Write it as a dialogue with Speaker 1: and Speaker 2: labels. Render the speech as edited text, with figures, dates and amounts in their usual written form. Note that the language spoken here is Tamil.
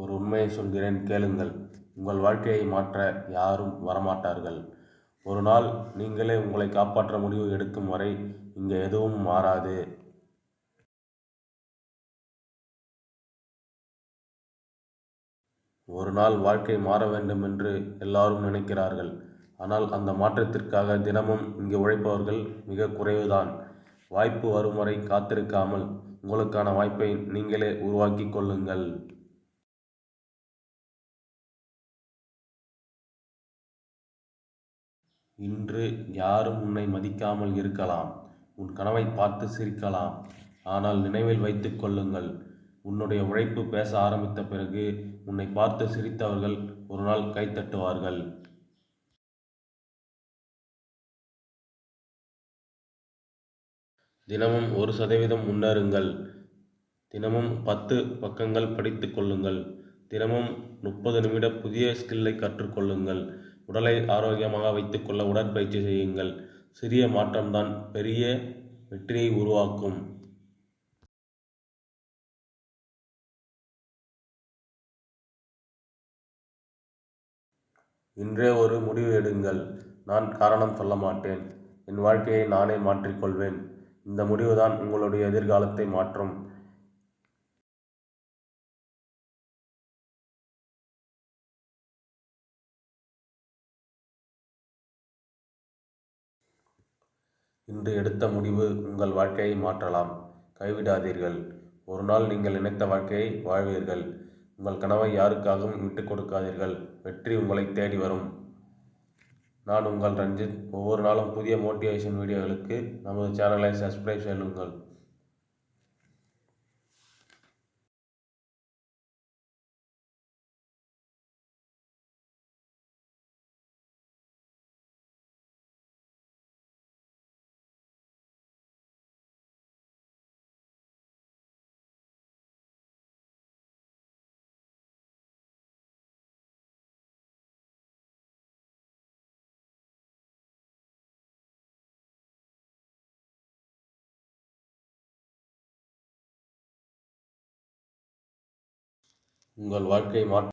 Speaker 1: ஒரு உண்மையை சொல்கிறேன் கேளுங்கள். உங்கள் வாழ்க்கையை மாற்ற யாரும் வரமாட்டார்கள். ஒரு நாள் நீங்களே உங்களை காப்பாற்ற முடிவு எடுக்கும் வரை இங்கே எதுவும் மாறாது. ஒரு நாள் வாழ்க்கை மாற வேண்டும் என்று எல்லாரும் நினைக்கிறார்கள். ஆனால் அந்த மாற்றத்திற்காக தினமும் இங்கே உழைப்பவர்கள் மிக குறைவுதான். வாய்ப்பு வரும் வரை காத்திருக்காமல் உங்களுக்கான வாய்ப்பை நீங்களே உருவாக்கிக் கொள்ளுங்கள். இன்று யாரும் உன்னை மதிக்காமல் இருக்கலாம். உன் கனவை பார்த்து சிரிக்கலாம். ஆனால் நினைவில் வைத்துக் கொள்ளுங்கள், உன்னுடைய உழைப்பு பேச ஆரம்பித்த பிறகு உன்னை பார்த்து சிரித்தவர்கள் ஒரு நாள் கைத்தட்டுவார்கள். தினமும் 1% முன்னேறுங்கள். தினமும் 10 பக்கங்கள் படித்துக் கொள்ளுங்கள். தினமும் 30 நிமிட புதிய ஸ்கில்லை கற்றுக்கொள்ளுங்கள். உடலை ஆரோக்கியமாக வைத்துக்கொள்ள உடற்பயிற்சி செய்யுங்கள். சிறிய மாற்றம்தான் பெரிய வெற்றியை உருவாக்கும். இன்றே ஒரு முடிவு எடுங்கள். நான் காரணம் சொல்ல மாட்டேன். என் வாழ்க்கையை நானே மாற்றிக்கொள்வேன். இந்த முடிவுதான் உங்களுடைய எதிர்காலத்தை மாற்றும். இன்று எடுத்த முடிவு உங்கள் வாழ்க்கையை மாற்றலாம். கைவிடாதீர்கள். ஒரு நாள் நீங்கள் நினைத்த வாழ்க்கையை வாழ்வீர்கள். உங்கள் கனவை யாருக்காகவும் விட்டுக் கொடுக்காதீர்கள். வெற்றி உங்களை தேடி வரும். நான் உங்கள் ரஞ்சித். ஒவ்வொரு நாளும் புதிய மோட்டிவேஷன் வீடியோகளுக்கு நமது சேனலை சப்ஸ்கிரைப் செய்யுங்கள். உங்கள் வாழ்க்கை மாற்ற